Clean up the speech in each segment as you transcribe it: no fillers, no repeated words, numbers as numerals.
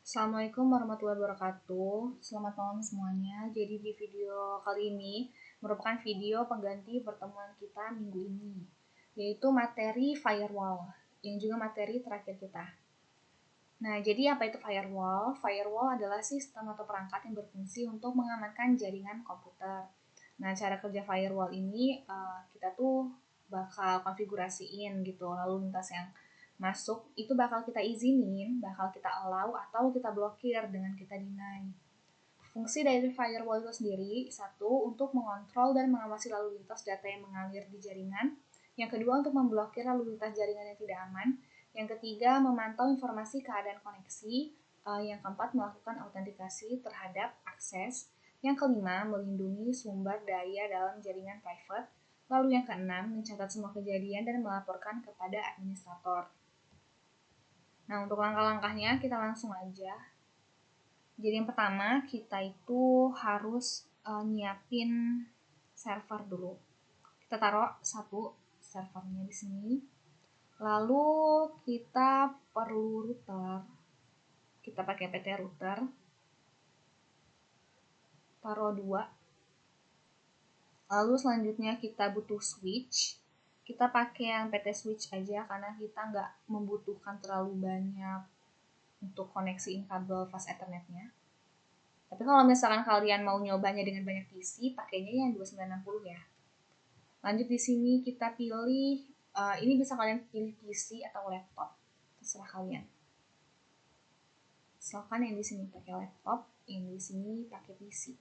Assalamualaikum warahmatullahi wabarakatuh. Selamat malam semuanya. Jadi di video kali ini merupakan video pengganti pertemuan kita minggu ini, yaitu materi firewall, yang juga materi terakhir kita. Nah, jadi apa itu firewall? Firewall adalah sistem atau perangkat yang berfungsi untuk mengamankan jaringan komputer. Nah, cara kerja firewall ini kita tuh bakal konfigurasiin gitu, lalu lintas yang masuk itu bakal kita izinin, bakal kita allow, atau kita blokir dengan kita deny. Fungsi dari firewall itu sendiri, satu, untuk mengontrol dan mengawasi lalu lintas data yang mengalir di jaringan. Yang kedua, untuk memblokir lalu lintas jaringan yang tidak aman. Yang ketiga, memantau informasi keadaan koneksi. Yang keempat, melakukan autentikasi terhadap akses. Yang kelima, melindungi sumber daya dalam jaringan private. Lalu yang keenam, mencatat semua kejadian dan melaporkan kepada administrator. Nah, untuk langkah-langkahnya kita langsung aja. Jadi yang pertama, kita itu harus nyiapin server dulu. Kita taruh satu servernya di sini. Lalu kita perlu router. Kita pakai PT router. Taruh 2. Lalu selanjutnya kita butuh switch. Kita pakai yang PT switch aja karena kita nggak membutuhkan terlalu banyak untuk koneksiin kabel fast ethernetnya. Tapi kalau misalkan kalian mau nyobanya dengan banyak PC, pakainya yang 2960 ya. Lanjut di sini kita pilih, ini bisa kalian pilih PC atau laptop, terserah kalian. Misalkan yang di sini pakai laptop, yang di sini pakai PC.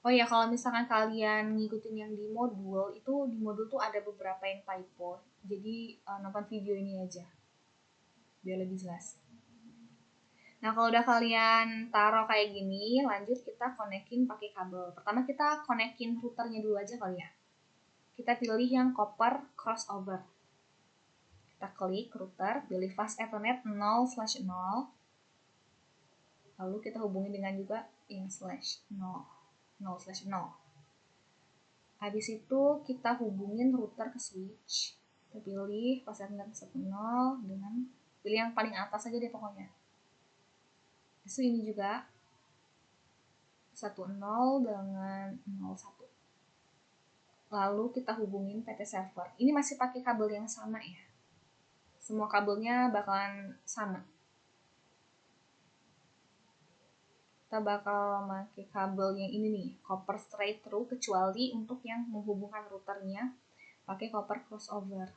Oh ya, kalau misalkan kalian ngikutin yang di modul, itu di modul tuh ada beberapa yang typo. Jadi nonton video ini aja, biar lebih jelas. Nah, kalau udah kalian taruh kayak gini, lanjut kita konekin pakai kabel. Pertama kita konekin routernya dulu aja kali ya. Kita pilih yang copper crossover. Kita klik router, pilih fast ethernet 0/0. Lalu kita hubungi dengan juga yang /0, 0/0. Habis itu kita hubungin router ke switch. Kita pilih fast ethernet 10 dengan pilih yang paling atas aja deh pokoknya. Terus ini juga 10 dengan 01. Lalu kita hubungin PT server. Ini masih pakai kabel yang sama ya. Semua kabelnya bakalan sama. Kita bakal pakai kabel yang ini nih, copper straight through, kecuali untuk yang menghubungkan routernya pakai copper crossover.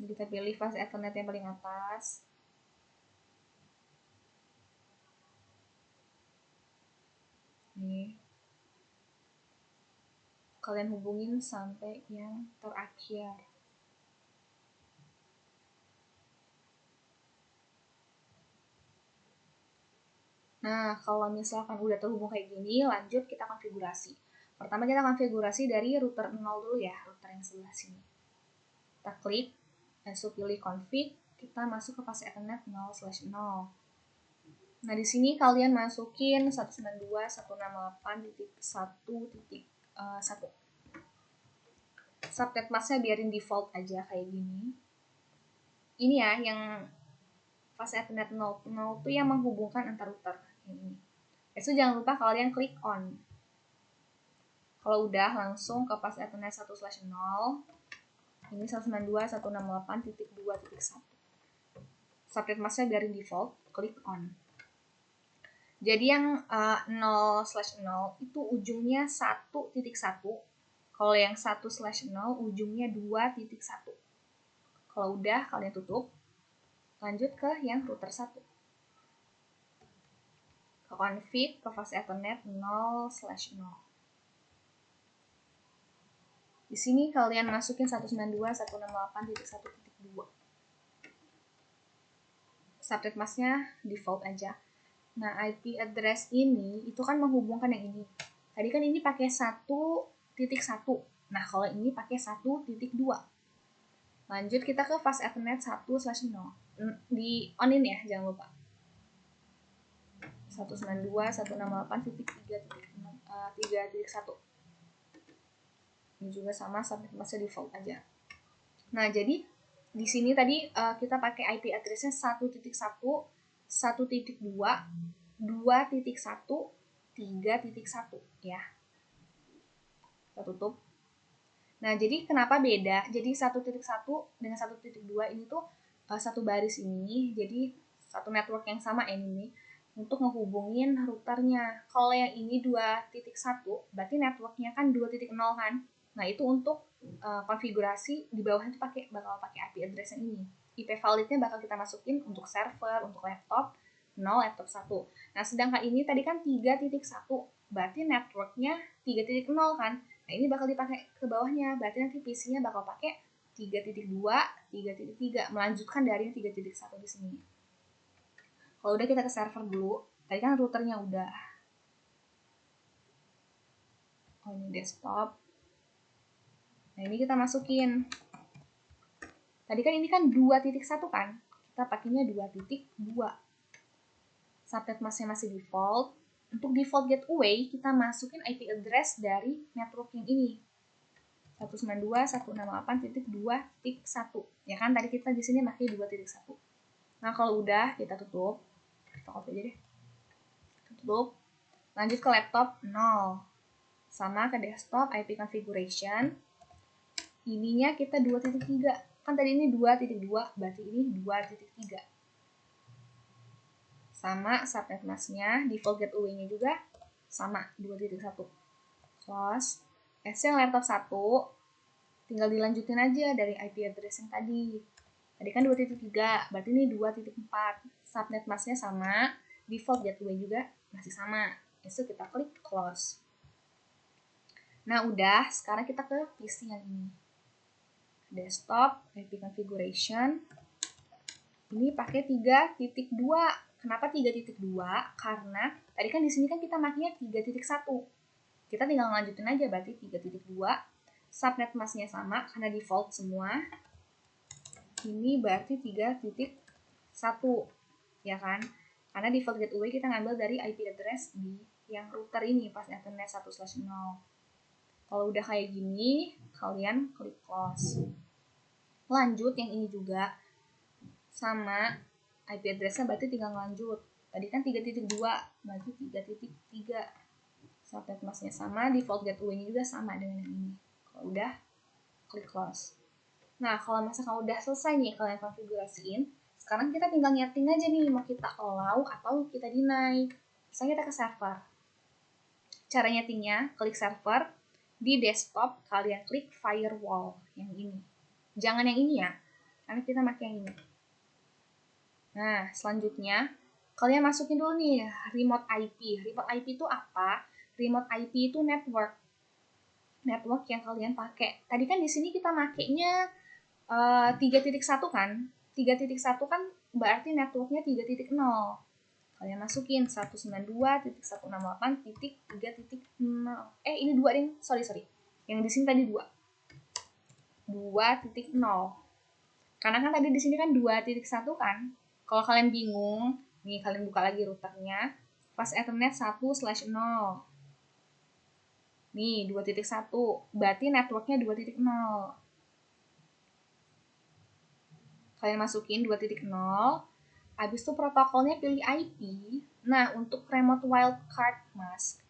Jadi kita pilih fast ethernet yang paling atas. Nih. Kalian hubungin sampai yang terakhir. Nah, kalau misalkan udah terhubung kayak gini, lanjut kita konfigurasi. Pertama kita konfigurasi dari router 0 dulu ya, router yang sebelah sini. Kita klik, lalu pilih config, kita masuk ke fast ethernet 0/0. Nah, di sini kalian masukin 192.168.1.1. Subnet masknya biarin default aja kayak gini. Ini ya, yang fast ethernet 0 itu yang menghubungkan antar router. Ini. Itu jangan lupa kalian klik on. Kalau udah langsung ke fast ethernet 1/0. Ini 192.168.2.1. Subnet masknya biarin default, klik on. Jadi yang 0/0 itu ujungnya 1.1. Kalau yang 1/0 ujungnya 2.1. Kalau udah kalian tutup. Lanjut ke yang router 1. Ke config, ke fast ethernet 0/0. Di sini kalian masukin 192.168.1.2. Subnet masknya default aja. Nah, IP address ini itu kan menghubungkan yang ini. Tadi kan ini pakai 1.1. Nah, kalau ini pakai 1.2. Lanjut kita ke fast ethernet 1/0. Di onin ya, jangan lupa. 192.168.3.1. Ini juga sama, subnet masknya default aja. Nah, jadi Di sini tadi kita pakai IP address-nya 1.1, 1.2, 2.1, 3.1 ya. Kita tutup. Nah, jadi kenapa beda? Jadi 1.1 dengan 1.2 ini tuh satu baris ini, jadi satu network yang sama ini untuk ngehubungin routernya. Kalau yang ini 2.1, berarti networknya kan 2.0 kan? Nah, itu untuk konfigurasi di bawahnya tuh bakal pakai IP address yang ini. IP validnya bakal kita masukin untuk server, untuk laptop 0, laptop 1. Nah, sedangkan ini tadi kan 3.1, berarti networknya 3.0 kan? Nah, ini bakal dipakai ke bawahnya, berarti nanti PC-nya bakal pakai 3.2, 3.3, melanjutkan dari 3.1 di sini. Kalau udah kita ke server dulu, tadi kan routernya udah. Oh, ini desktop. Nah, ini kita masukin. Tadi kan ini kan 2.1 kan? Kita pakainya 2.2. Subnet masknya masih default. Untuk default gateway, kita masukin IP address dari network yang ini. 192.168.2.1. Ya kan, tadi kita di sini pakai 2.1. Nah, kalau udah, kita tutup. Kita copy aja deh. Tutup. Lanjut ke laptop 0. Sama ke desktop IP configuration. Ininya kita 2.3. Kan tadi ini 2.2, berarti ini 2.3. Sama subnet masknya, default gateway-nya juga sama 2.1. Close. Yang laptop 1 tinggal dilanjutin aja dari IP address yang tadi. Tadi kan 2.3, berarti ini 2.4. Subnet masknya sama, default gateway juga masih sama. Itu kita klik close. Nah, udah, sekarang kita ke PC yang ini. Desktop, IP configuration. Ini pakai 3.2. Kenapa 3.2? Karena tadi kan di sini kan kita makanya 3.1. Kita tinggal lanjutin aja, berarti 3.2. Subnet masknya sama karena default semua. Ini berarti 3.1, ya kan? Karena default gateway kita ngambil dari IP address di yang router ini pas Ethernet 1/0. Kalau udah kayak gini, kalian klik close. Lanjut yang ini juga sama IP address-nya, berarti tinggal lanjut. Tadi kan 3.2, berarti 3.3. Subnet masknya sama, default gateway-nya juga sama dengan yang ini. Kalau udah, klik close. Nah, kalau misalkan udah selesai nih kalian konfigurasiin, sekarang kita tinggal nyeting aja nih, mau kita allow atau kita deny. Misalnya kita ke server. Cara nyetingnya, klik server, di desktop kalian klik firewall yang ini. Jangan yang ini ya, karena kita pakai yang ini. Nah, selanjutnya kalian masukin dulu nih remote IP. Remote IP itu apa? Remote IP itu network yang kalian pakai. Tadi kan di sini kita makainya 3.1 kan? 3.1 kan berarti networknya 3.0. Kalian masukin 192.168.3.0. Ini 2 deh. Sorry. Yang di sini tadi 2. 2.0. Karena kan tadi di sini kan 2.1 kan? Kalau kalian bingung, nih kalian buka lagi routernya. Pas Ethernet 1/0. Nih 2.1. Berarti networknya 2.0. Kalian masukin 2.0. Habis itu protokolnya pilih IP. Nah, untuk remote wildcard mask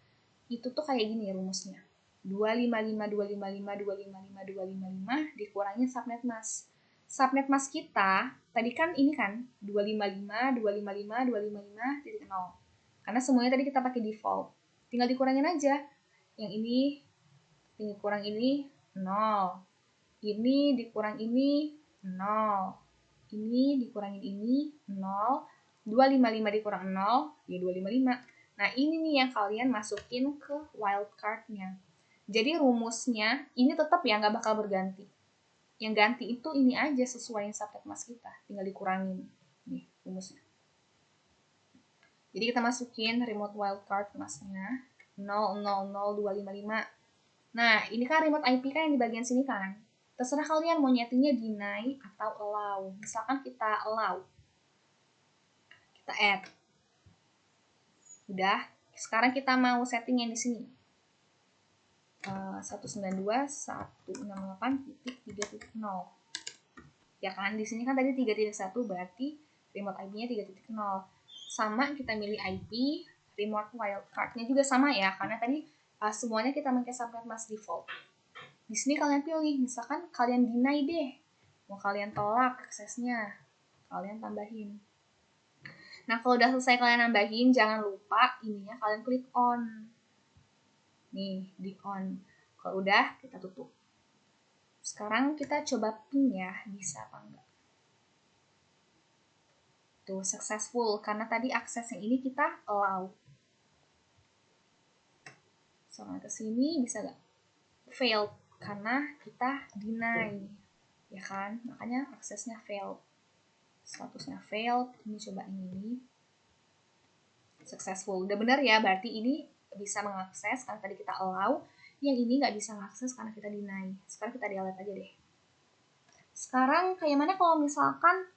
itu tuh kayak gini rumusnya. 255.255.255.255 dikurangi subnet mask. Subnet mask kita tadi kan ini kan 255.255.255.0. Karena semuanya tadi kita pakai default. Tinggal dikurangin aja. Yang ini dikurang ini 0. Ini dikurang ini 0. Ini dikurangin ini 0, 255 dikurang 0, ya 255. Nah, ini nih yang kalian masukin ke wildcard-nya. Jadi rumusnya ini tetap ya nggak bakal berganti. Yang ganti itu ini aja sesuai subnet mask kita, tinggal dikurangin nih rumusnya. Jadi kita masukin remote wildcard masknya 0000255. Nah, ini kan remote IP kan yang di bagian sini kan. Terserah kalian mau nyetingnya deny atau allow. Misalkan kita allow. Kita add. Udah. Sekarang kita mau setting yang di sini. 192.168.3.0. Ya kan, di sini kan tadi 3.1 berarti remote IP-nya 3.0. Sama kita milih IP, remote wildcard-nya juga sama ya, karena tadi semuanya kita pakai subnet mask default. Di sini kalian pilih, misalkan kalian deny deh, mau kalian tolak aksesnya, kalian tambahin. Nah, kalau udah selesai kalian nambahin, jangan lupa ininya kalian klik on. Nih, di on. Kalau udah, kita tutup. Sekarang kita coba ping ya, bisa apa enggak. Tuh, successful, karena tadi aksesnya ini kita allow. Soalnya ke sini bisa enggak? Failed, karena kita deny. Ya kan? Makanya aksesnya failed. Statusnya failed, ini coba ini. Successful, udah benar ya, berarti ini bisa mengakses karena tadi kita allow, yang ini nggak bisa mengakses karena kita deny. Sekarang kita delete aja deh. Sekarang kayak mana kalau misalkan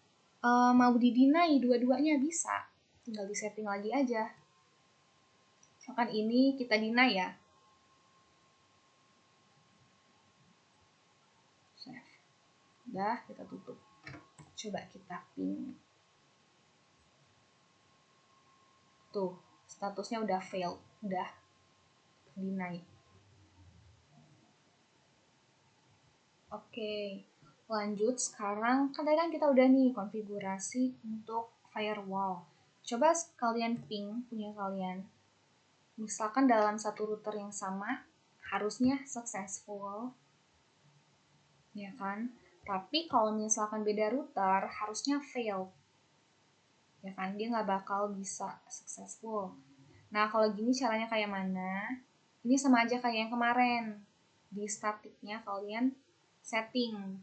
mau di-deny dua-duanya? Bisa, tinggal di setting lagi aja. Misalkan ini kita deny ya, save, udah kita tutup. Coba kita ping. Tuh, statusnya udah failed, udah deny. Oke, lanjut. Sekarang kan tadi kan kita udah nih konfigurasi untuk firewall. Coba kalian ping punya kalian. Misalkan dalam satu router yang sama, harusnya successful, ya kan? Tapi kalau misalkan beda router, harusnya fail, ya kan? Dia nggak bakal bisa successful. Nah, kalau gini caranya kayak mana? Ini sama aja kayak yang kemarin. Di statiknya kalian setting,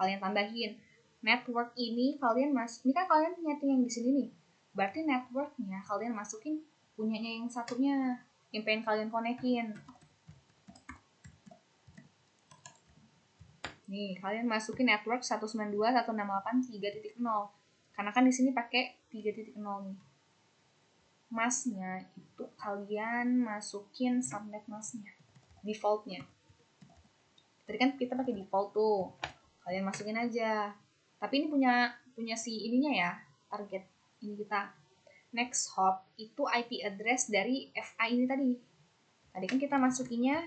kalian tambahin network ini, kalian ini kan kalian nyeting yang di sini nih. Berarti networknya kalian masukin punyanya yang satunya, yang pengen kalian konekin. Nih, kalian masukin network 192.168.3.0. Karena kan di sini pakai 3.0 nih. Masknya itu kalian masukin subnet masknya, defaultnya. Tadi kan kita pakai default tuh, kalian masukin aja. Tapi ini punya si ininya ya, target ini kita. Next hop itu IP address dari FI ini tadi. Tadi kan kita masukinnya,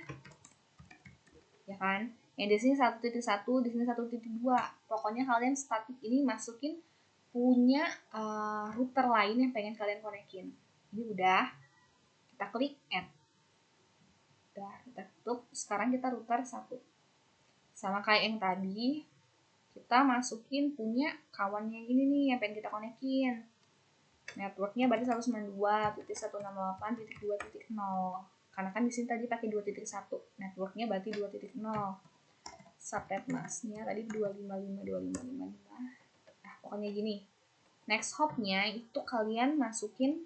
ya kan? Yang di sini 1.1, di sini 1.2. Pokoknya kalian statik ini masukin punya router lain yang pengen kalian konekin. Ini udah, kita klik add. Udah, kita tutup. Sekarang kita router 1. Sama kayak yang tadi, kita masukin punya kawannya ini nih yang pengen kita konekin. Networknya berarti 192.168.2.0. Karena kan di sini tadi pakai 2.1. Networknya berarti 2.0. Subnet masknya tadi 255.255. Nah, pokoknya gini. Next hopnya itu kalian masukin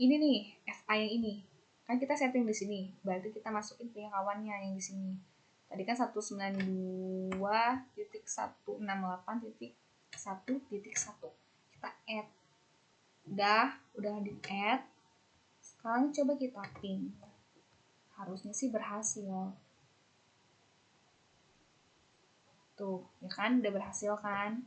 ini nih, FI yang ini. Kan kita setting di sini, berarti kita masukin punya kawannya yang di sini. Tadi kan 192.168.1.1. Kita add. Udah di add. Sekarang coba kita ping. Harusnya sih berhasil. Tuh, ya kan? Udah berhasil kan?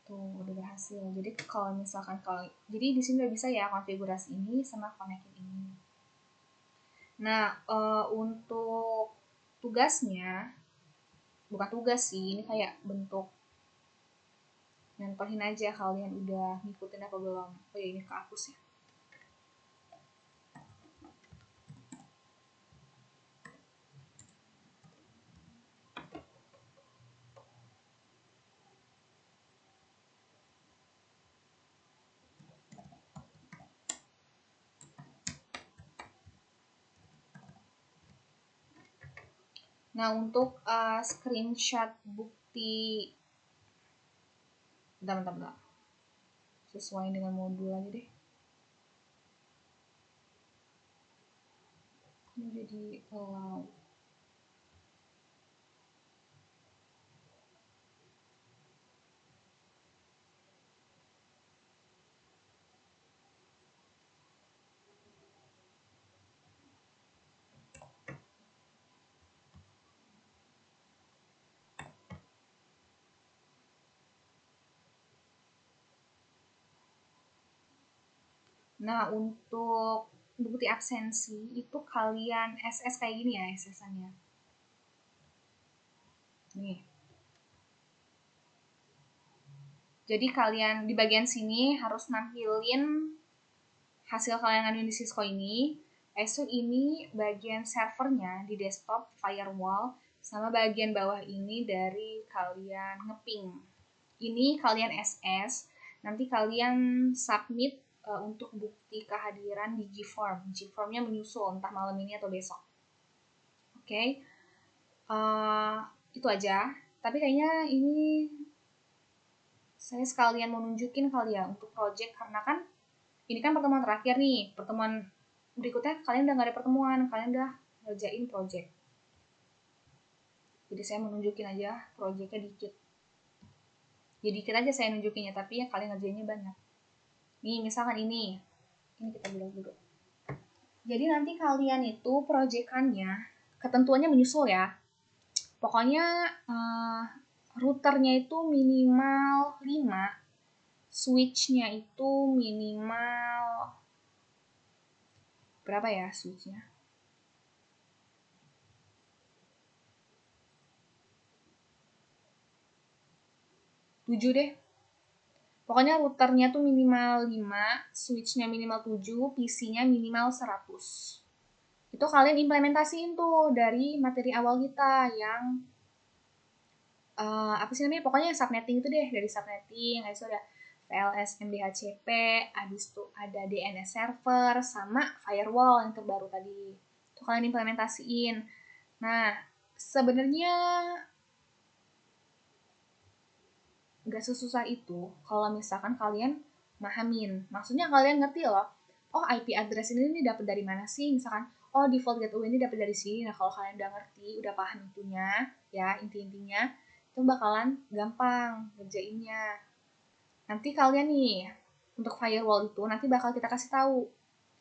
Tuh, udah berhasil. Jadi kalau misalkan jadi di sini udah bisa ya konfigurasi ini sama konekin ini. Nah, untuk tugasnya, bukan tugas sih, ini kayak bentuk nentohin aja kalian udah ngikutin apa belum. Oh ya, ini kehapus ya. Nah, untuk screenshot bukti, bentar. Sesuai dengan modul aja deh. Ini jadi allow. Nah, untuk bukti absensi itu kalian SS kayak gini ya, SS-annya. Nih. Jadi kalian di bagian sini harus nampilin hasil kalian ngaduin di Cisco ini. Esok ini bagian servernya di desktop firewall, sama bagian bawah ini dari kalian ngeping. Ini kalian SS, nanti kalian submit untuk bukti kehadiran di Gform. Gformnya menyusul entah malam ini atau besok. Oke, itu aja. Tapi kayaknya ini saya sekalian mau nunjukin kali ya untuk project, karena kan ini kan pertemuan terakhir nih. Pertemuan berikutnya kalian udah gak ada pertemuan, kalian udah ngerjain project. Jadi saya mau nunjukin aja projectnya dikit. Jadi dikit aja saya nunjukinnya, tapi ya kalian ngerjainnya banyak. Nih misalkan ini kita bilang dulu. Jadi nanti kalian itu projectannya ketentuannya menyusul ya. Pokoknya routernya itu minimal 5, switchnya itu minimal berapa ya switchnya? 7 deh. Pokoknya routernya tuh minimal 5, switchnya minimal 7, PC-nya minimal 100. Itu kalian implementasiin tuh dari materi awal kita yang apa sih namanya? Pokoknya subnetting itu deh, dari subnetting, habis itu ada VLS MBHCP, habis itu ada DNS server, sama firewall yang terbaru tadi. Itu kalian implementasiin. Nah, sebenarnya nggak sesusah itu kalau misalkan kalian mahamin. Maksudnya kalian ngerti loh, oh IP address ini dapat dari mana sih? Misalkan, oh default gateway ini dapat dari sini. Nah, kalau kalian udah ngerti, udah paham itunya, ya inti-intinya, itu bakalan gampang ngerjainnya. Nanti kalian nih, untuk firewall itu nanti bakal kita kasih tahu.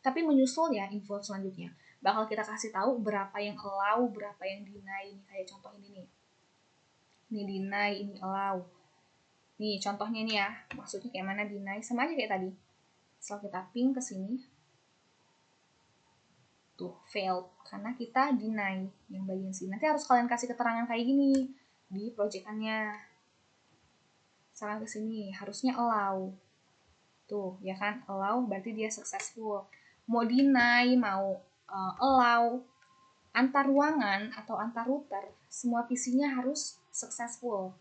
Tapi menyusul ya info selanjutnya. Bakal kita kasih tahu berapa yang allow, berapa yang deny. Ini kayak contoh ini nih. Ini deny, ini allow. Nih contohnya nih ya, maksudnya kayak mana deny, sama aja kayak tadi. Setelah kita ping ke sini, tuh failed, karena kita deny yang bagian sini. Nanti harus kalian kasih keterangan kayak gini di proyekannya. Misalkan ke sini, harusnya allow. Tuh, ya kan, allow berarti dia successful. Mau deny, mau allow, antar ruangan atau antar router, semua PC-nya harus successful.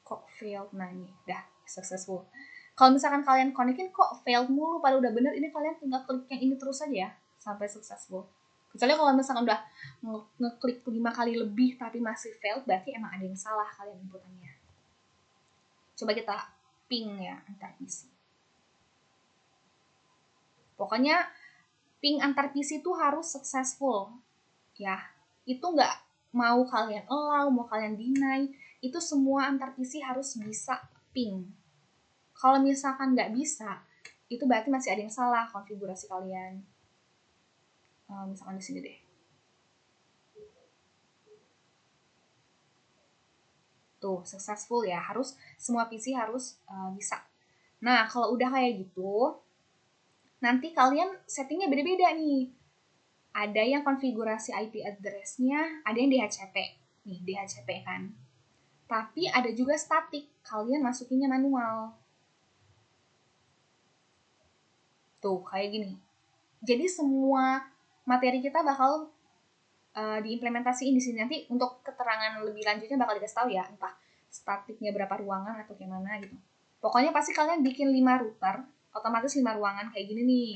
Kok failed? Nah ini dah successful. Kalau misalkan kalian connectin kok failed mulu, pada udah bener, ini kalian tinggal klik yang ini terus aja ya sampai successful. Kecuali kalau misalkan udah ngeklik 5 kali lebih tapi masih failed, berarti emang ada yang salah kalian inputannya. Coba kita ping ya antar PC. Pokoknya ping antar PC itu harus successful ya. Itu nggak mau kalian allow, mau kalian deny, itu semua antar PC harus bisa ping. Kalau misalkan nggak bisa, itu berarti masih ada yang salah konfigurasi kalian. Misalkan di sini deh. Tuh, successful ya. Harus semua PC harus bisa. Nah, kalau udah kayak gitu, nanti kalian settingnya beda-beda nih. Ada yang konfigurasi IP address-nya, ada yang DHCP. Nih, DHCP kan. Tapi ada juga static, kalian masukinnya manual. Tuh, kayak gini. Jadi semua materi kita bakal diimplementasiin di sini. Nanti untuk keterangan lebih lanjutnya bakal dikasih tahu ya, entah statiknya berapa ruangan atau gimana gitu. Pokoknya pasti kalian bikin 5 router, otomatis 5 ruangan kayak gini nih.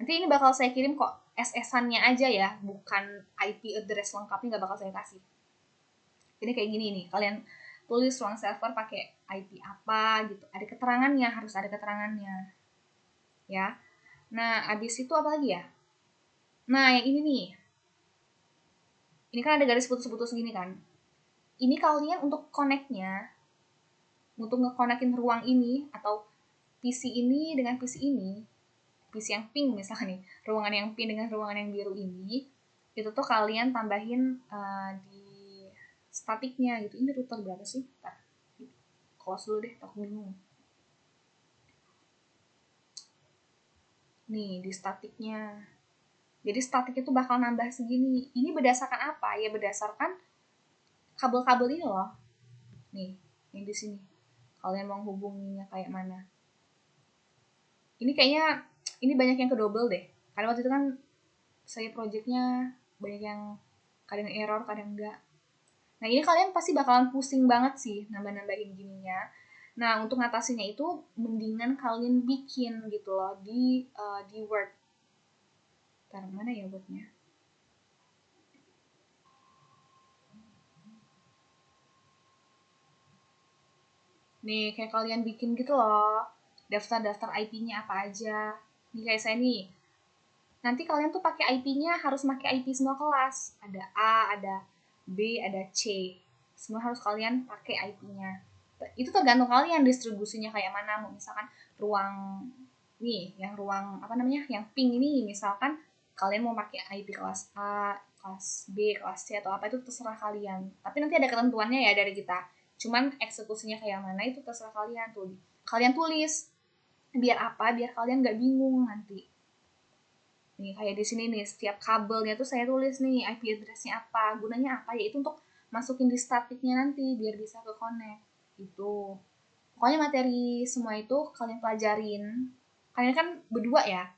Nanti ini bakal saya kirim kok SS-annya aja ya, bukan IP address lengkapnya nggak bakal saya kasih. Ini kayak gini nih, kalian tulis ruang server pakai IP apa gitu. Ada keterangannya, harus ada keterangannya. Ya. Nah, abis itu apa lagi ya? Nah, yang ini nih. Ini kan ada garis putus-putus gini kan. Ini kalian untuk connect-nya, untuk nge-connect-in ruang ini, atau PC ini dengan PC ini, PC yang pink misalnya nih, ruangan yang pink dengan ruangan yang biru ini, itu tuh kalian tambahin di statiknya gitu. Ini router berapa sih? Ntar, close dulu deh, aku bingung. nih di statiknya. Jadi statik itu bakal nambah segini. Ini berdasarkan apa? Ya berdasarkan kabel-kabel ini loh. Nih, yang di sini. Kalian mau hubunginya kayak mana? Ini kayaknya ini banyak yang kedouble deh. Karena waktu itu kan saya projectnya banyak yang kadang error, kadang enggak. Nah ini kalian pasti bakalan pusing banget sih nambah-nambahin gininya. Nah untuk ngatasinnya itu mendingan kalian bikin gitu loh di Word. Ntar mana ya Wordnya? Nih kayak kalian bikin gitu loh. Daftar-daftar IP-nya apa aja. Nih kayak saya nih. Nanti kalian tuh pakai IP-nya harus pakai IP semua kelas. Ada A, ada B, ada C. Semua harus kalian pakai IP-nya. Itu tergantung kalian distribusinya kayak mana. Mau misalkan ruang nih, yang ruang apa namanya, yang pink ini misalkan kalian mau pakai IP kelas A, kelas B, kelas C atau apa itu terserah kalian. Tapi nanti ada ketentuannya ya dari kita. Cuman eksekusinya kayak mana itu terserah kalian tuh. Kalian tulis biar apa? Biar kalian nggak bingung nanti. Nih kayak di sini nih setiap kabelnya tuh saya tulis nih IP address-nya apa, gunanya apa ya itu untuk masukin di statiknya nanti biar bisa ke connect itu. Pokoknya materi semua itu kalian pelajarin. Kalian kan berdua ya.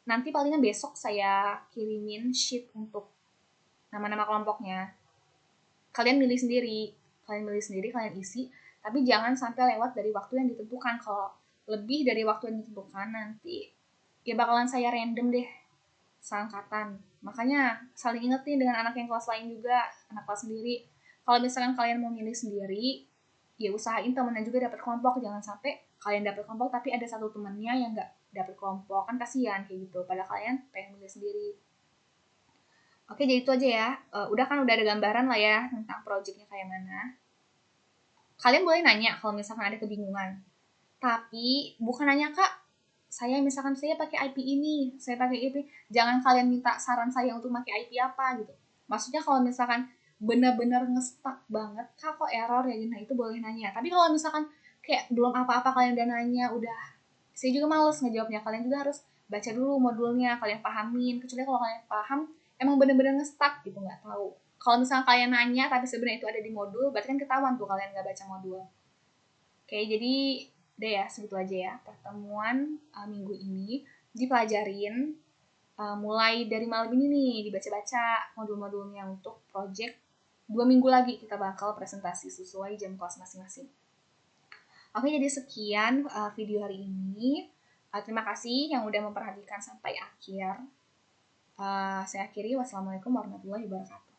Nanti palingan besok saya kirimin sheet untuk nama-nama kelompoknya. Kalian milih sendiri, kalian isi, tapi jangan sampai lewat dari waktu yang ditentukan. Kalau lebih dari waktu yang ditentukan nanti ya bakalan saya random deh seangkatan. Makanya saling ingetin dengan anak yang kelas lain juga, anak kelas sendiri. Kalau misalkan kalian mau milih sendiri, ya usahain temennya juga dapat kelompok. Jangan sampai kalian dapat kelompok tapi ada satu temennya yang nggak dapat kelompok, kan kasihan kayak gitu. Padahal kalian pengen milih sendiri. Oke, jadi itu aja ya. Udah ada gambaran lah ya tentang projectnya kayak mana. Kalian boleh nanya kalau misalkan ada kebingungan. Tapi bukan nanya kak, saya pakai IP ini, saya pakai IP, jangan kalian minta saran saya untuk pakai IP apa gitu. Maksudnya kalau misalkan benar-benar nge-stuck banget, kak kok error ya gitu, nah itu boleh nanya. Tapi kalau misalkan kayak belum apa-apa kalian udah nanya, udah saya juga males ngejawabnya. Kalian juga harus baca dulu modulnya, kalian pahamin. Kecuali kalau kalian paham, emang benar-benar nge-stuck gitu, nggak tahu. Kalau misalkan kalian nanya tapi sebenarnya itu ada di modul, berarti kan ketahuan tuh kalian nggak baca modul. Oke, jadi udah ya segitu aja ya pertemuan minggu ini dipelajarin mulai dari malam ini nih dibaca-baca modul-modulnya untuk project 2 minggu lagi kita bakal presentasi sesuai jam kelas masing-masing. Oke, jadi sekian video hari ini. Terima kasih yang udah memperhatikan sampai akhir. Saya akhiri. Wassalamualaikum warahmatullahi wabarakatuh.